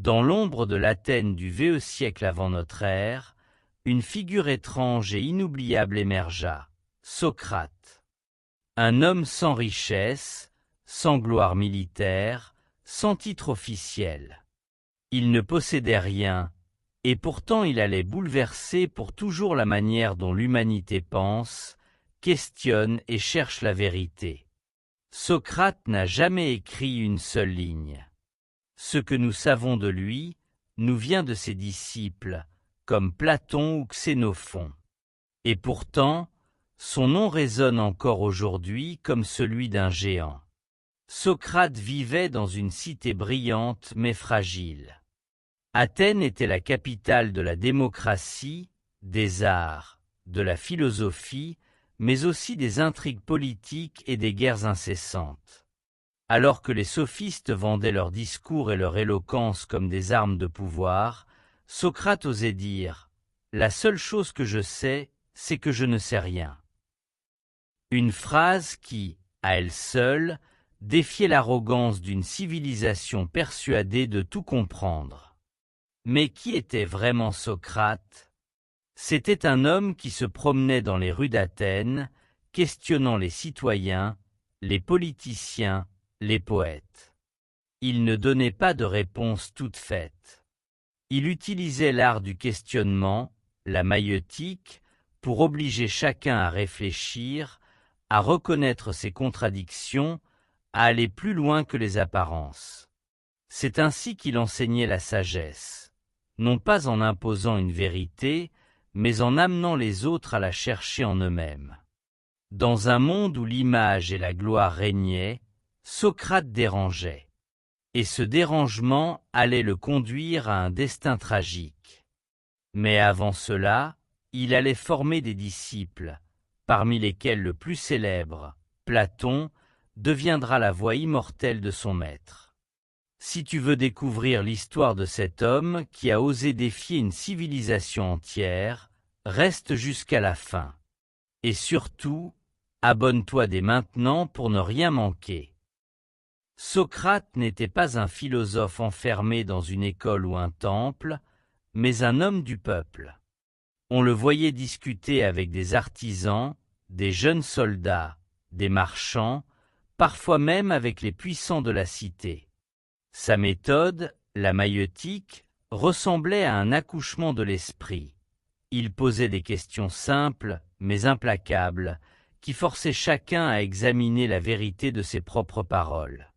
Dans l'ombre de l'Athènes du VE siècle avant notre ère, une figure étrange et inoubliable émergea, Socrate. Un homme sans richesse, sans gloire militaire, sans titre officiel. Il ne possédait rien, et pourtant il allait bouleverser pour toujours la manière dont l'humanité pense, questionne et cherche la vérité. Socrate n'a jamais écrit une seule ligne. Ce que nous savons de lui nous vient de ses disciples, comme Platon ou Xénophon. Et pourtant, son nom résonne encore aujourd'hui comme celui d'un géant. Socrate vivait dans une cité brillante mais fragile. Athènes était la capitale de la démocratie, des arts, de la philosophie, mais aussi des intrigues politiques et des guerres incessantes. Alors que les sophistes vendaient leurs discours et leur éloquence comme des armes de pouvoir, Socrate osait dire « La seule chose que je sais, c'est que je ne sais rien ». Une phrase qui, à elle seule, défiait l'arrogance d'une civilisation persuadée de tout comprendre. Mais qui était vraiment Socrate? C'était un homme qui se promenait dans les rues d'Athènes, questionnant les citoyens, les politiciens, les poètes. Il ne donnait pas de réponse toute faite. Il utilisait l'art du questionnement, la maïeutique, pour obliger chacun à réfléchir, à reconnaître ses contradictions, à aller plus loin que les apparences. C'est ainsi qu'il enseignait la sagesse, non pas en imposant une vérité, mais en amenant les autres à la chercher en eux-mêmes. Dans un monde où l'image et la gloire régnaient, Socrate dérangeait. Et ce dérangement allait le conduire à un destin tragique. Mais avant cela, il allait former des disciples, parmi lesquels le plus célèbre, Platon, deviendra la voix immortelle de son maître. Si tu veux découvrir l'histoire de cet homme qui a osé défier une civilisation entière, reste jusqu'à la fin. Et surtout, abonne-toi dès maintenant pour ne rien manquer. Socrate n'était pas un philosophe enfermé dans une école ou un temple, mais un homme du peuple. On le voyait discuter avec des artisans, des jeunes soldats, des marchands, parfois même avec les puissants de la cité. Sa méthode, la maïeutique, ressemblait à un accouchement de l'esprit. Il posait des questions simples, mais implacables, qui forçaient chacun à examiner la vérité de ses propres paroles.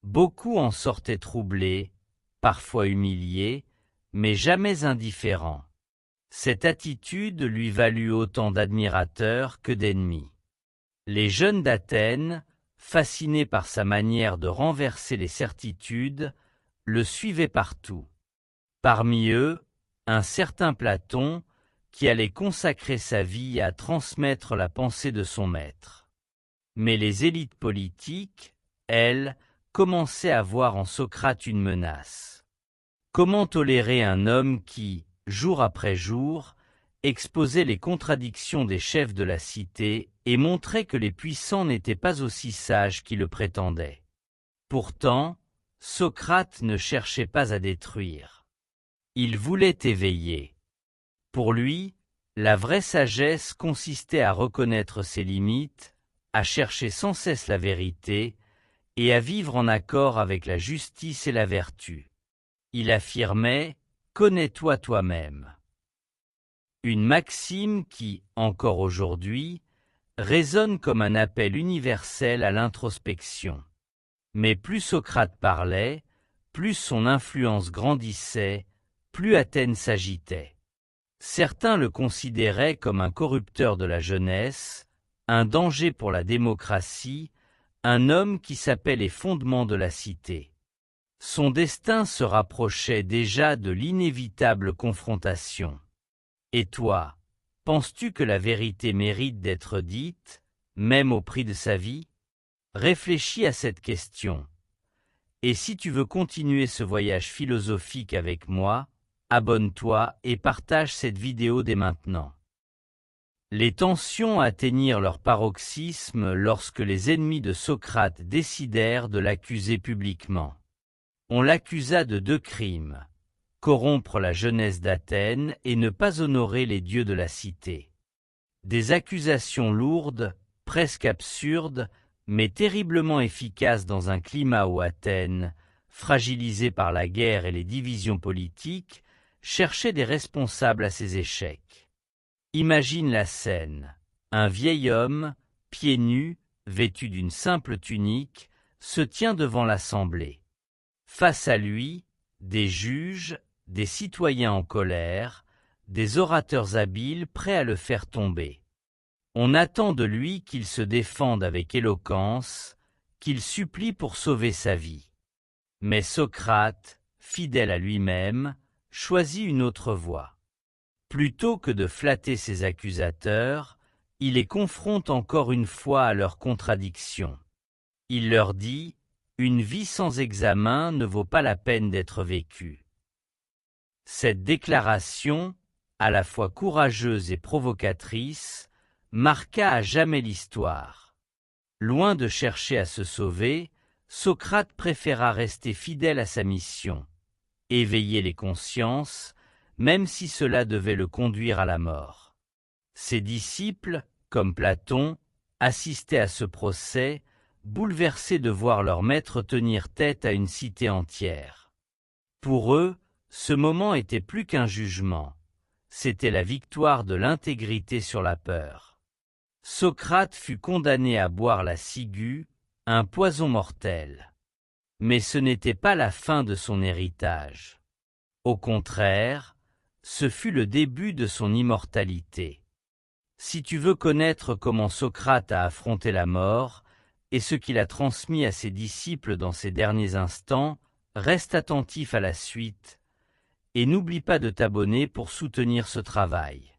Beaucoup en sortaient troublés, parfois humiliés, mais jamais indifférents. Cette attitude lui valut autant d'admirateurs que d'ennemis. Les jeunes d'Athènes, fascinés par sa manière de renverser les certitudes, le suivaient partout. Parmi eux, un certain Platon, qui allait consacrer sa vie à transmettre la pensée de son maître. Mais les élites politiques, elles, commençaient à voir en Socrate une menace. Comment tolérer un homme qui, jour après jour, exposait les contradictions des chefs de la cité et montrait que les puissants n'étaient pas aussi sages qu'ils le prétendaient? Pourtant, Socrate ne cherchait pas à détruire. Il voulait éveiller. Pour lui, la vraie sagesse consistait à reconnaître ses limites, à chercher sans cesse la vérité, et à vivre en accord avec la justice et la vertu. Il affirmait « Connais-toi toi-même ». Une maxime qui, encore aujourd'hui, résonne comme un appel universel à l'introspection. Mais plus Socrate parlait, plus son influence grandissait, plus Athènes s'agitait. Certains le considéraient comme un corrupteur de la jeunesse, un danger pour la démocratie, un homme qui sapait les fondements de la cité. Son destin se rapprochait déjà de l'inévitable confrontation. Et toi, penses-tu que la vérité mérite d'être dite, même au prix de sa vie? Réfléchis à cette question. Et si tu veux continuer ce voyage philosophique avec moi, abonne-toi et partage cette vidéo dès maintenant. Les tensions atteignirent leur paroxysme lorsque les ennemis de Socrate décidèrent de l'accuser publiquement. On l'accusa de 2 crimes: corrompre la jeunesse d'Athènes et ne pas honorer les dieux de la cité. Des accusations lourdes, presque absurdes, mais terriblement efficaces dans un climat où Athènes, fragilisée par la guerre et les divisions politiques, cherchait des responsables à ses échecs. Imagine la scène. Un vieil homme, pieds nus, vêtu d'une simple tunique, se tient devant l'assemblée. Face à lui, des juges, des citoyens en colère, des orateurs habiles prêts à le faire tomber. On attend de lui qu'il se défende avec éloquence, qu'il supplie pour sauver sa vie. Mais Socrate, fidèle à lui-même, choisit une autre voie. Plutôt que de flatter ses accusateurs, il les confronte encore une fois à leurs contradictions. Il leur dit: « Une vie sans examen ne vaut pas la peine d'être vécue. » Cette déclaration, à la fois courageuse et provocatrice, marqua à jamais l'histoire. Loin de chercher à se sauver, Socrate préféra rester fidèle à sa mission, éveiller les consciences, même si cela devait le conduire à la mort. Ses disciples, comme Platon, assistaient à ce procès, bouleversés de voir leur maître tenir tête à une cité entière. Pour eux, ce moment était plus qu'un jugement, c'était la victoire de l'intégrité sur la peur. Socrate fut condamné à boire la ciguë, un poison mortel. Mais ce n'était pas la fin de son héritage. Au contraire, ce fut le début de son immortalité. Si tu veux connaître comment Socrate a affronté la mort, et ce qu'il a transmis à ses disciples dans ses derniers instants, reste attentif à la suite, et n'oublie pas de t'abonner pour soutenir ce travail.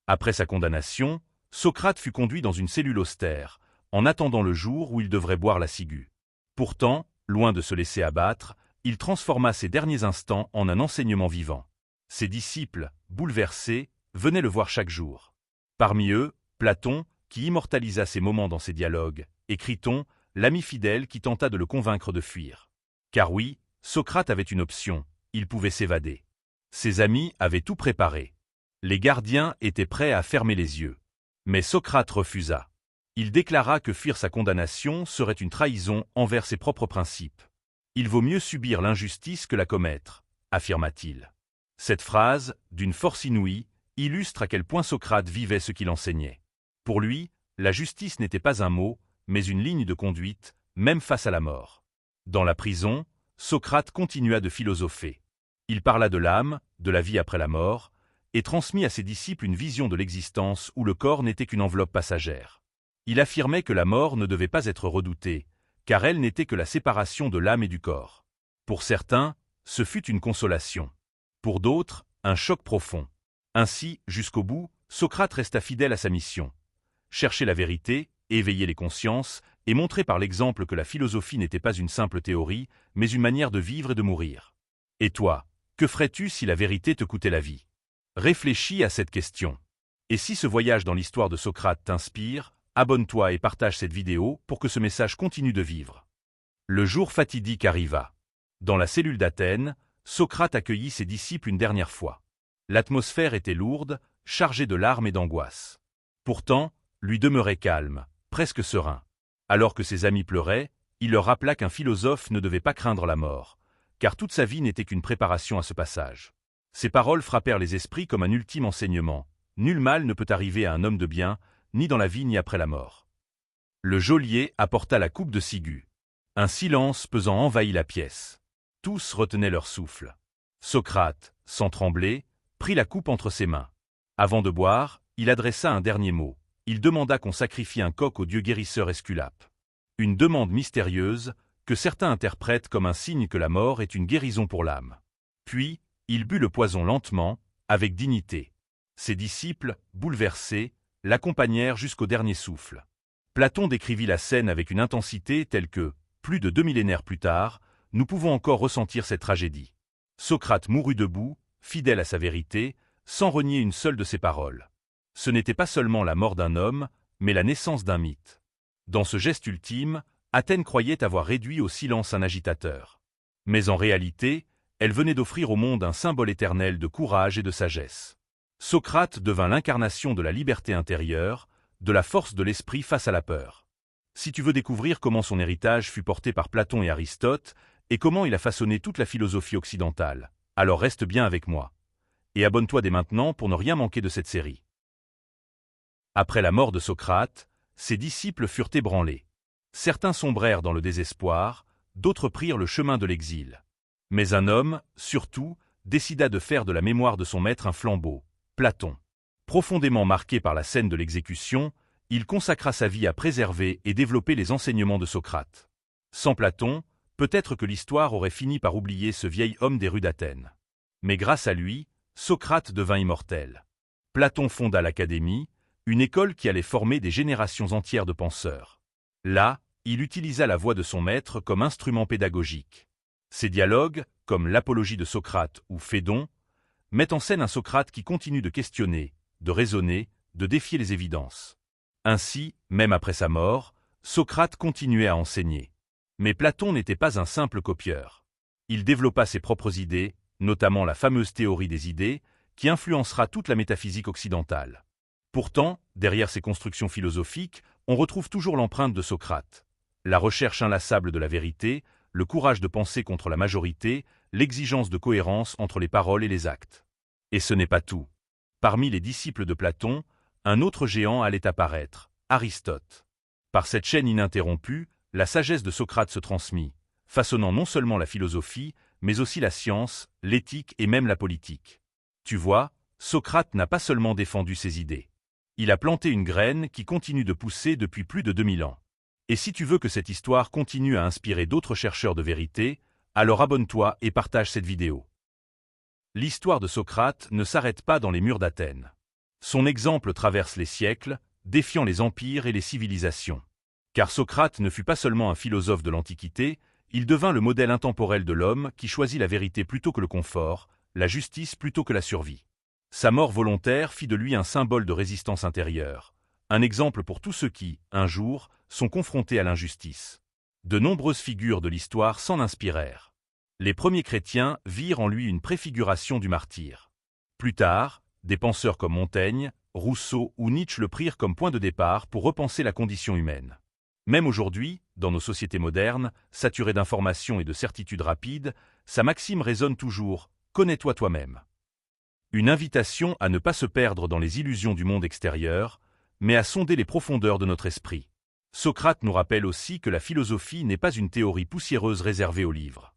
Après sa condamnation, Socrate fut conduit dans une cellule austère, en attendant le jour où il devrait boire la ciguë. Pourtant, loin de se laisser abattre, il transforma ses derniers instants en un enseignement vivant. Ses disciples, bouleversés, venaient le voir chaque jour. Parmi eux, Platon, qui immortalisa ces moments dans ses dialogues, et Criton, l'ami fidèle qui tenta de le convaincre de fuir. Car oui, Socrate avait une option, il pouvait s'évader. Ses amis avaient tout préparé. Les gardiens étaient prêts à fermer les yeux. Mais Socrate refusa. Il déclara que fuir sa condamnation serait une trahison envers ses propres principes. Il vaut mieux subir l'injustice que la commettre, affirma-t-il. Cette phrase, d'une force inouïe, illustre à quel point Socrate vivait ce qu'il enseignait. Pour lui, la justice n'était pas un mot, mais une ligne de conduite, même face à la mort. Dans la prison, Socrate continua de philosopher. Il parla de l'âme, de la vie après la mort, et transmit à ses disciples une vision de l'existence où le corps n'était qu'une enveloppe passagère. Il affirmait que la mort ne devait pas être redoutée, car elle n'était que la séparation de l'âme et du corps. Pour certains, ce fut une consolation. Pour d'autres, un choc profond. Ainsi, jusqu'au bout, Socrate resta fidèle à sa mission. Chercher la vérité, éveiller les consciences, et montrer par l'exemple que la philosophie n'était pas une simple théorie, mais une manière de vivre et de mourir. Et toi, que ferais-tu si la vérité te coûtait la vie? Réfléchis à cette question. Et si ce voyage dans l'histoire de Socrate t'inspire, abonne-toi et partage cette vidéo pour que ce message continue de vivre. Le jour fatidique arriva. Dans la cellule d'Athènes, Socrate accueillit ses disciples une dernière fois. L'atmosphère était lourde, chargée de larmes et d'angoisse. Pourtant, lui demeurait calme, presque serein. Alors que ses amis pleuraient, il leur rappela qu'un philosophe ne devait pas craindre la mort, car toute sa vie n'était qu'une préparation à ce passage. Ces paroles frappèrent les esprits comme un ultime enseignement. Nul mal ne peut arriver à un homme de bien, ni dans la vie ni après la mort. Le geôlier apporta la coupe de ciguë. Un silence pesant envahit la pièce. Tous retenaient leur souffle. Socrate, sans trembler, prit la coupe entre ses mains. Avant de boire, il adressa un dernier mot. Il demanda qu'on sacrifie un coq au dieu guérisseur Esculape. Une demande mystérieuse, que certains interprètent comme un signe que la mort est une guérison pour l'âme. Puis, il but le poison lentement, avec dignité. Ses disciples, bouleversés, l'accompagnèrent jusqu'au dernier souffle. Platon décrivit la scène avec une intensité telle que, plus de 2 millénaires plus tard, nous pouvons encore ressentir cette tragédie. Socrate mourut debout, fidèle à sa vérité, sans renier une seule de ses paroles. Ce n'était pas seulement la mort d'un homme, mais la naissance d'un mythe. Dans ce geste ultime, Athènes croyait avoir réduit au silence un agitateur. Mais en réalité, elle venait d'offrir au monde un symbole éternel de courage et de sagesse. Socrate devint l'incarnation de la liberté intérieure, de la force de l'esprit face à la peur. Si tu veux découvrir comment son héritage fut porté par Platon et Aristote, et comment il a façonné toute la philosophie occidentale, alors reste bien avec moi. Et abonne-toi dès maintenant pour ne rien manquer de cette série. Après la mort de Socrate, ses disciples furent ébranlés. Certains sombrèrent dans le désespoir, d'autres prirent le chemin de l'exil. Mais un homme, surtout, décida de faire de la mémoire de son maître un flambeau, Platon. Profondément marqué par la scène de l'exécution, il consacra sa vie à préserver et développer les enseignements de Socrate. Sans Platon, peut-être que l'histoire aurait fini par oublier ce vieil homme des rues d'Athènes. Mais grâce à lui, Socrate devint immortel. Platon fonda l'Académie, une école qui allait former des générations entières de penseurs. Là, il utilisa la voix de son maître comme instrument pédagogique. Ses dialogues, comme l'Apologie de Socrate ou Phédon, mettent en scène un Socrate qui continue de questionner, de raisonner, de défier les évidences. Ainsi, même après sa mort, Socrate continuait à enseigner. Mais Platon n'était pas un simple copieur. Il développa ses propres idées, notamment la fameuse théorie des idées, qui influencera toute la métaphysique occidentale. Pourtant, derrière ces constructions philosophiques, on retrouve toujours l'empreinte de Socrate. La recherche inlassable de la vérité, le courage de penser contre la majorité, l'exigence de cohérence entre les paroles et les actes. Et ce n'est pas tout. Parmi les disciples de Platon, un autre géant allait apparaître, Aristote. Par cette chaîne ininterrompue, la sagesse de Socrate se transmit, façonnant non seulement la philosophie, mais aussi la science, l'éthique et même la politique. Tu vois, Socrate n'a pas seulement défendu ses idées. Il a planté une graine qui continue de pousser depuis plus de 2000 ans. Et si tu veux que cette histoire continue à inspirer d'autres chercheurs de vérité, alors abonne-toi et partage cette vidéo. L'histoire de Socrate ne s'arrête pas dans les murs d'Athènes. Son exemple traverse les siècles, défiant les empires et les civilisations. Car Socrate ne fut pas seulement un philosophe de l'Antiquité, il devint le modèle intemporel de l'homme qui choisit la vérité plutôt que le confort, la justice plutôt que la survie. Sa mort volontaire fit de lui un symbole de résistance intérieure, un exemple pour tous ceux qui, un jour, sont confrontés à l'injustice. De nombreuses figures de l'histoire s'en inspirèrent. Les premiers chrétiens virent en lui une préfiguration du martyr. Plus tard, des penseurs comme Montaigne, Rousseau ou Nietzsche le prirent comme point de départ pour repenser la condition humaine. Même aujourd'hui, dans nos sociétés modernes, saturées d'informations et de certitudes rapides, sa maxime résonne toujours « Connais-toi toi-même ». Une invitation à ne pas se perdre dans les illusions du monde extérieur, mais à sonder les profondeurs de notre esprit. Socrate nous rappelle aussi que la philosophie n'est pas une théorie poussiéreuse réservée aux livres.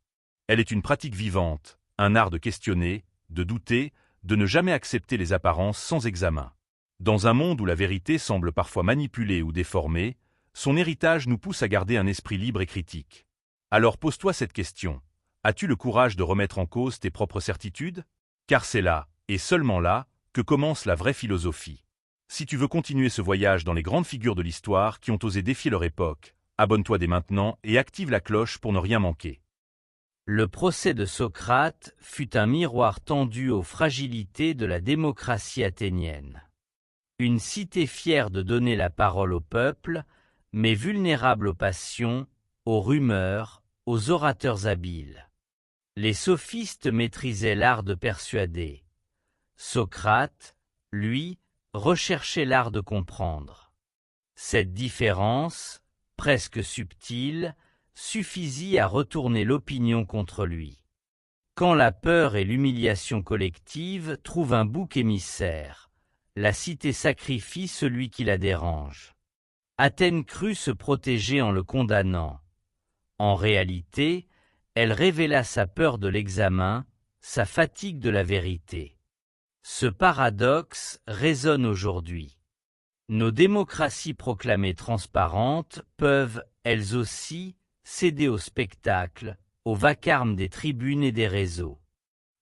Elle est une pratique vivante, un art de questionner, de douter, de ne jamais accepter les apparences sans examen. Dans un monde où la vérité semble parfois manipulée ou déformée, son héritage nous pousse à garder un esprit libre et critique. Alors pose-toi cette question. As-tu le courage de remettre en cause tes propres certitudes? Car c'est là, et seulement là, que commence la vraie philosophie. Si tu veux continuer ce voyage dans les grandes figures de l'histoire qui ont osé défier leur époque, abonne-toi dès maintenant et active la cloche pour ne rien manquer. Le procès de Socrate fut un miroir tendu aux fragilités de la démocratie athénienne. Une cité fière de donner la parole au peuple, mais vulnérable aux passions, aux rumeurs, aux orateurs habiles. Les sophistes maîtrisaient l'art de persuader. Socrate, lui, recherchait l'art de comprendre. Cette différence, presque subtile, suffisit à retourner l'opinion contre lui. Quand la peur et l'humiliation collective trouvent un bouc émissaire, la cité sacrifie celui qui la dérange. Athènes crut se protéger en le condamnant. En réalité, elle révéla sa peur de l'examen, sa fatigue de la vérité. Ce paradoxe résonne aujourd'hui. Nos démocraties proclamées transparentes peuvent, elles aussi, céder au spectacle, au vacarme des tribunes et des réseaux.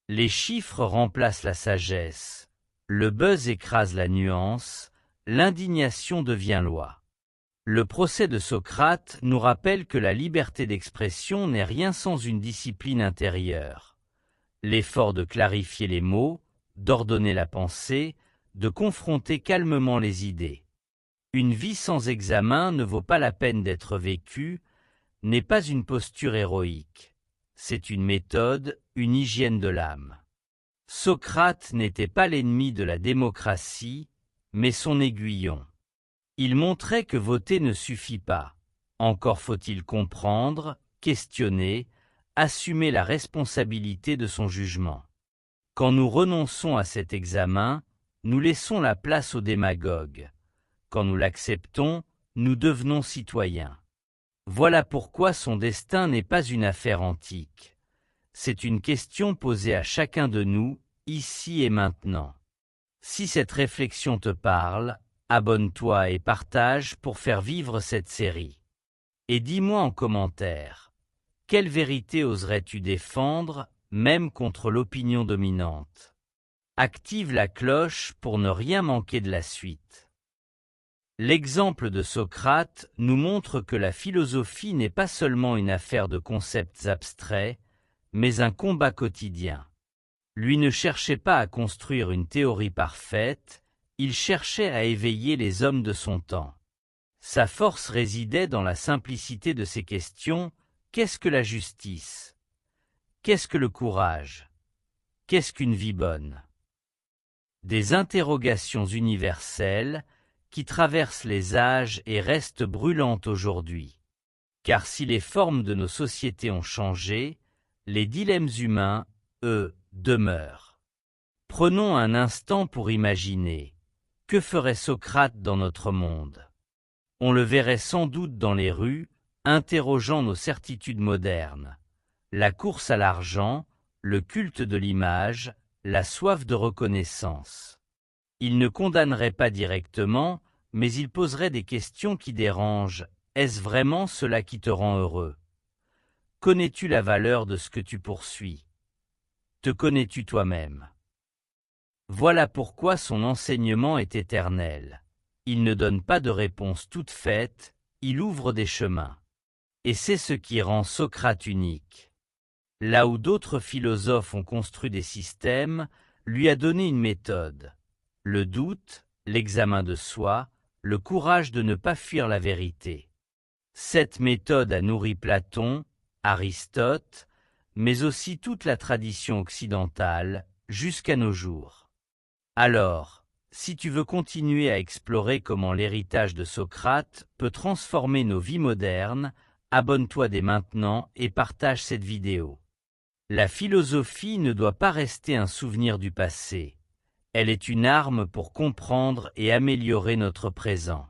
Les chiffres remplacent la sagesse, le buzz écrase la nuance, l'indignation devient loi. Le procès de Socrate nous rappelle que la liberté d'expression n'est rien sans une discipline intérieure. L'effort de clarifier les mots, d'ordonner la pensée, de confronter calmement les idées. Une vie sans examen ne vaut pas la peine d'être vécue, n'est pas une posture héroïque. c'est une méthode, une hygiène de l'âme. Socrate n'était pas l'ennemi de la démocratie, mais son aiguillon. Il montrait que voter ne suffit pas. Encore faut-il comprendre, questionner, assumer la responsabilité de son jugement. Quand nous renonçons à cet examen, nous laissons la place aux démagogues. Quand nous l'acceptons, nous devenons citoyens. Voilà pourquoi son destin n'est pas une affaire antique. C'est une question posée à chacun de nous, ici et maintenant. Si cette réflexion te parle, abonne-toi et partage pour faire vivre cette série. Et dis-moi en commentaire, quelle vérité oserais-tu défendre, même contre l'opinion dominante? Active la cloche pour ne rien manquer de la suite. L'exemple de Socrate nous montre que la philosophie n'est pas seulement une affaire de concepts abstraits, mais un combat quotidien. Lui ne cherchait pas à construire une théorie parfaite, il cherchait à éveiller les hommes de son temps. Sa force résidait dans la simplicité de ses questions. Qu'est-ce que la justice? Qu'est-ce que le courage? Qu'est-ce qu'une vie bonne? Des interrogations universelles qui traversent les âges et restent brûlantes aujourd'hui. Car si les formes de nos sociétés ont changé, les dilemmes humains, eux, demeurent. Prenons un instant pour imaginer. Que ferait Socrate dans notre monde? On le verrait sans doute dans les rues, interrogeant nos certitudes modernes. La course à l'argent, le culte de l'image, la soif de reconnaissance. Il ne condamnerait pas directement, mais il poserait des questions qui dérangent. Est-ce vraiment cela qui te rend heureux? Connais-tu la valeur de ce que tu poursuis? Te connais-tu toi-même? Voilà pourquoi son enseignement est éternel. Il ne donne pas de réponse toute faite, il ouvre des chemins. Et c'est ce qui rend Socrate unique. Là où d'autres philosophes ont construit des systèmes, lui a donné une méthode. Le doute, l'examen de soi, le courage de ne pas fuir la vérité. Cette méthode a nourri Platon, Aristote, mais aussi toute la tradition occidentale, jusqu'à nos jours. Alors, si tu veux continuer à explorer comment l'héritage de Socrate peut transformer nos vies modernes, abonne-toi dès maintenant et partage cette vidéo. La philosophie ne doit pas rester un souvenir du passé. Elle est une arme pour comprendre et améliorer notre présent.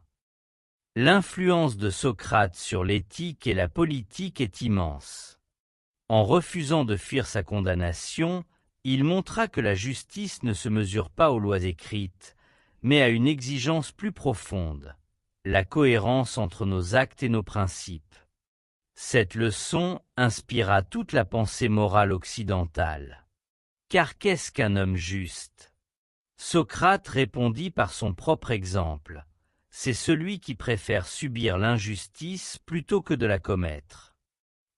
L'influence de Socrate sur l'éthique et la politique est immense. En refusant de fuir sa condamnation, il montra que la justice ne se mesure pas aux lois écrites, mais à une exigence plus profonde, la cohérence entre nos actes et nos principes. Cette leçon inspira toute la pensée morale occidentale. Car qu'est-ce qu'un homme juste? Socrate répondit par son propre exemple. C'est celui qui préfère subir l'injustice plutôt que de la commettre.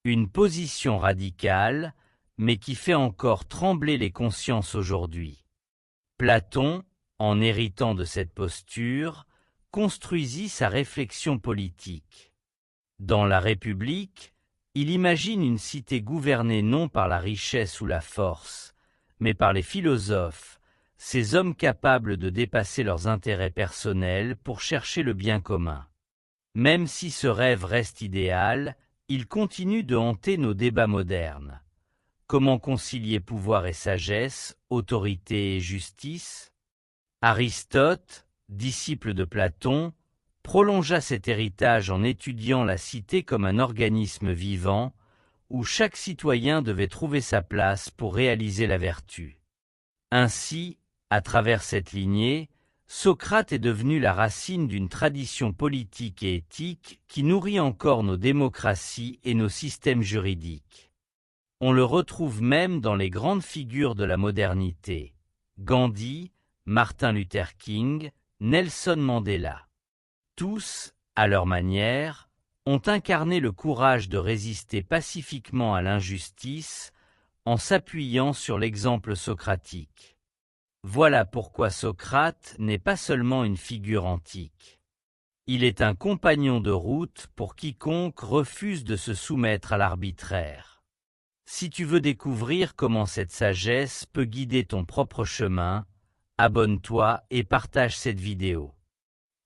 Une position radicale, mais qui fait encore trembler les consciences aujourd'hui. Platon, en héritant de cette posture, construisit sa réflexion politique. Dans la République, il imagine une cité gouvernée non par la richesse ou la force, mais par les philosophes, ces hommes capables de dépasser leurs intérêts personnels pour chercher le bien commun. Même si ce rêve reste idéal, il continue de hanter nos débats modernes. Comment concilier pouvoir et sagesse, autorité et justice? Aristote, disciple de Platon, prolongea cet héritage en étudiant la cité comme un organisme vivant, où chaque citoyen devait trouver sa place pour réaliser la vertu. Ainsi, à travers cette lignée, Socrate est devenu la racine d'une tradition politique et éthique qui nourrit encore nos démocraties et nos systèmes juridiques. On le retrouve même dans les grandes figures de la modernité, Gandhi, Martin Luther King, Nelson Mandela. Tous, à leur manière, ont incarné le courage de résister pacifiquement à l'injustice en s'appuyant sur l'exemple socratique. Voilà pourquoi Socrate n'est pas seulement une figure antique. Il est un compagnon de route pour quiconque refuse de se soumettre à l'arbitraire. Si tu veux découvrir comment cette sagesse peut guider ton propre chemin, abonne-toi et partage cette vidéo.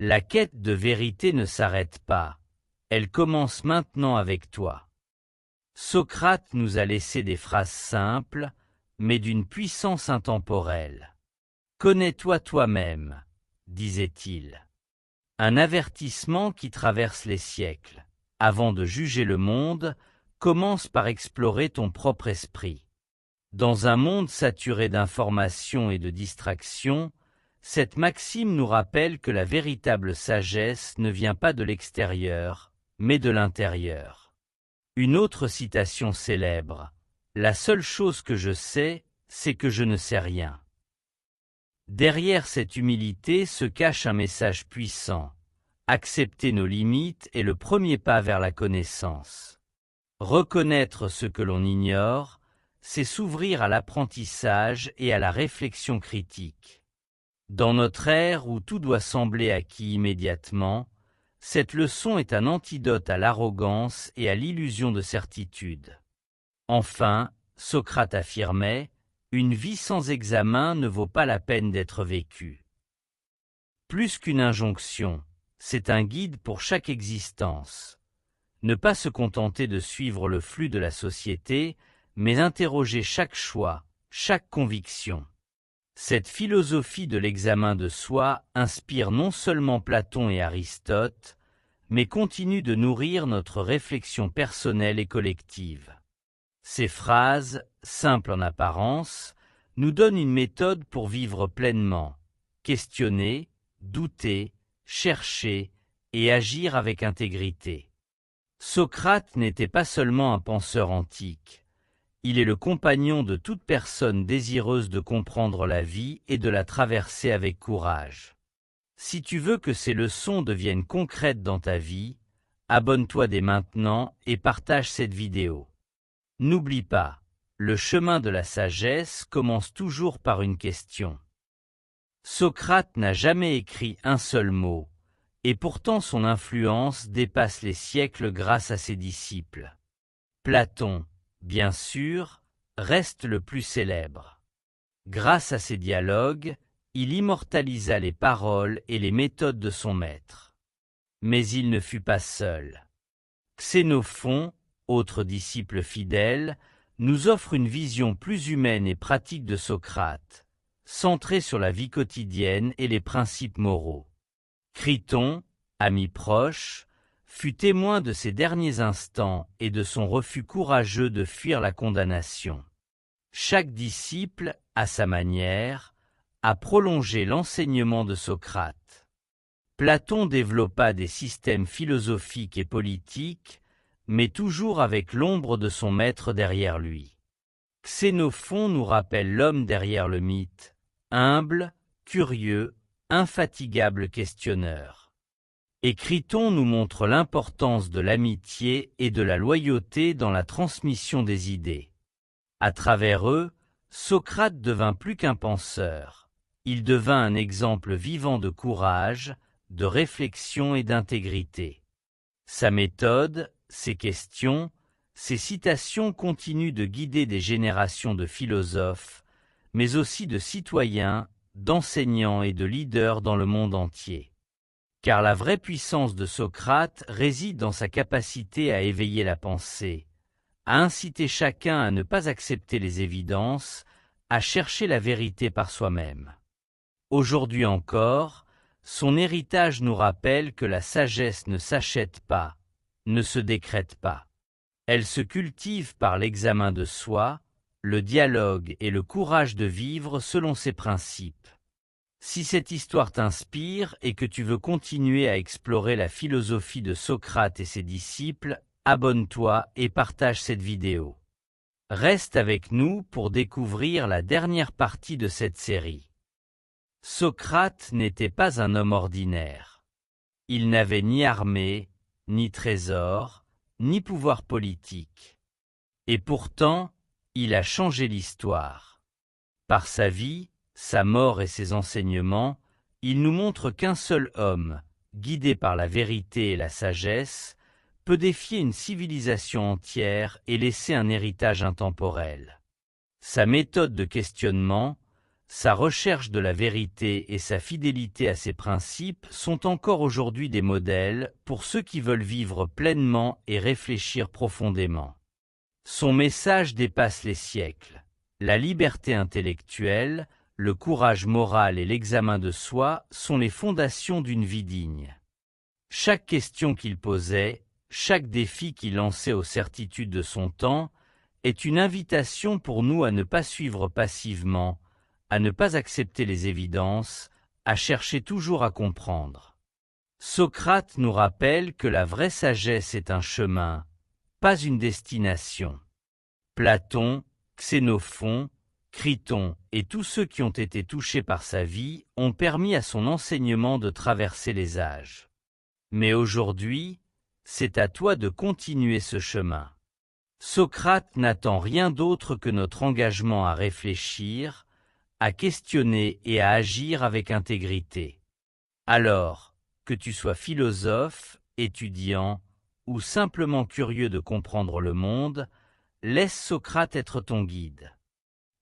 La quête de vérité ne s'arrête pas, elle commence maintenant avec toi. Socrate nous a laissé des phrases simples, mais d'une puissance intemporelle. Connais-toi toi-même, disait-il. Un avertissement qui traverse les siècles. Avant de juger le monde, commence par explorer ton propre esprit. Dans un monde saturé d'informations et de distractions, cette maxime nous rappelle que la véritable sagesse ne vient pas de l'extérieur, mais de l'intérieur. Une autre citation célèbre: « La seule chose que je sais, c'est que je ne sais rien. » Derrière cette humilité se cache un message puissant. Accepter nos limites est le premier pas vers la connaissance. Reconnaître ce que l'on ignore, c'est s'ouvrir à l'apprentissage et à la réflexion critique. Dans notre ère où tout doit sembler acquis immédiatement, cette leçon est un antidote à l'arrogance et à l'illusion de certitude. Enfin, Socrate affirmait: « Une vie sans examen ne vaut pas la peine d'être vécue. » Plus qu'une injonction, c'est un guide pour chaque existence. Ne pas se contenter de suivre le flux de la société, mais interroger chaque choix, chaque conviction. Cette philosophie de l'examen de soi inspire non seulement Platon et Aristote, mais continue de nourrir notre réflexion personnelle et collective. Ces phrases, simples en apparence, nous donnent une méthode pour vivre pleinement, questionner, douter, chercher et agir avec intégrité. Socrate n'était pas seulement un penseur antique, il est le compagnon de toute personne désireuse de comprendre la vie et de la traverser avec courage. Si tu veux que ces leçons deviennent concrètes dans ta vie, abonne-toi dès maintenant et partage cette vidéo. N'oublie pas, le chemin de la sagesse commence toujours par une question. Socrate n'a jamais écrit un seul mot, et pourtant son influence dépasse les siècles grâce à ses disciples. Platon, bien sûr, reste le plus célèbre. Grâce à ses dialogues, il immortalisa les paroles et les méthodes de son maître. Mais il ne fut pas seul. Xénophon, autre disciple fidèle, nous offre une vision plus humaine et pratique de Socrate, centrée sur la vie quotidienne et les principes moraux. Criton, ami proche, fut témoin de ses derniers instants et de son refus courageux de fuir la condamnation. Chaque disciple, à sa manière, a prolongé l'enseignement de Socrate. Platon développa des systèmes philosophiques et politiques, mais toujours avec l'ombre de son maître derrière lui. Xénophon nous rappelle l'homme derrière le mythe, humble, curieux, infatigable questionneur. Et Criton nous montre l'importance de l'amitié et de la loyauté dans la transmission des idées. À travers eux, Socrate devint plus qu'un penseur, il devint un exemple vivant de courage, de réflexion et d'intégrité. Sa méthode, ses questions, ses citations continuent de guider des générations de philosophes, mais aussi de citoyens, d'enseignants et de leaders dans le monde entier. Car la vraie puissance de Socrate réside dans sa capacité à éveiller la pensée, à inciter chacun à ne pas accepter les évidences, à chercher la vérité par soi-même. Aujourd'hui encore, son héritage nous rappelle que la sagesse ne s'achète pas, ne se décrète pas. Elle se cultive par l'examen de soi, le dialogue et le courage de vivre selon ses principes. Si cette histoire t'inspire et que tu veux continuer à explorer la philosophie de Socrate et ses disciples, abonne-toi et partage cette vidéo. Reste avec nous pour découvrir la dernière partie de cette série. Socrate n'était pas un homme ordinaire. Il n'avait ni armée, ni trésor, ni pouvoir politique. Et pourtant, il a changé l'histoire. Par sa vie, sa mort et ses enseignements, il nous montre qu'un seul homme, guidé par la vérité et la sagesse, peut défier une civilisation entière et laisser un héritage intemporel. Sa méthode de questionnement, sa recherche de la vérité et sa fidélité à ses principes sont encore aujourd'hui des modèles pour ceux qui veulent vivre pleinement et réfléchir profondément. Son message dépasse les siècles. La liberté intellectuelle, le courage moral et l'examen de soi sont les fondations d'une vie digne. Chaque question qu'il posait, chaque défi qu'il lançait aux certitudes de son temps, est une invitation pour nous à ne pas suivre passivement, à ne pas accepter les évidences, à chercher toujours à comprendre. Socrate nous rappelle que la vraie sagesse est un chemin, pas une destination. Platon, Xénophon, Criton et tous ceux qui ont été touchés par sa vie ont permis à son enseignement de traverser les âges. Mais aujourd'hui, c'est à toi de continuer ce chemin. Socrate n'attend rien d'autre que notre engagement à réfléchir, à questionner et à agir avec intégrité. Alors, que tu sois philosophe, étudiant, ou simplement curieux de comprendre le monde, laisse Socrate être ton guide.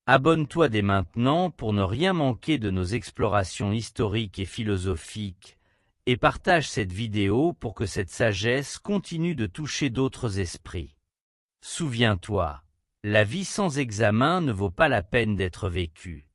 Abonne-toi dès maintenant pour ne rien manquer de nos explorations historiques et philosophiques, et partage cette vidéo pour que cette sagesse continue de toucher d'autres esprits. Souviens-toi, la vie sans examen ne vaut pas la peine d'être vécue.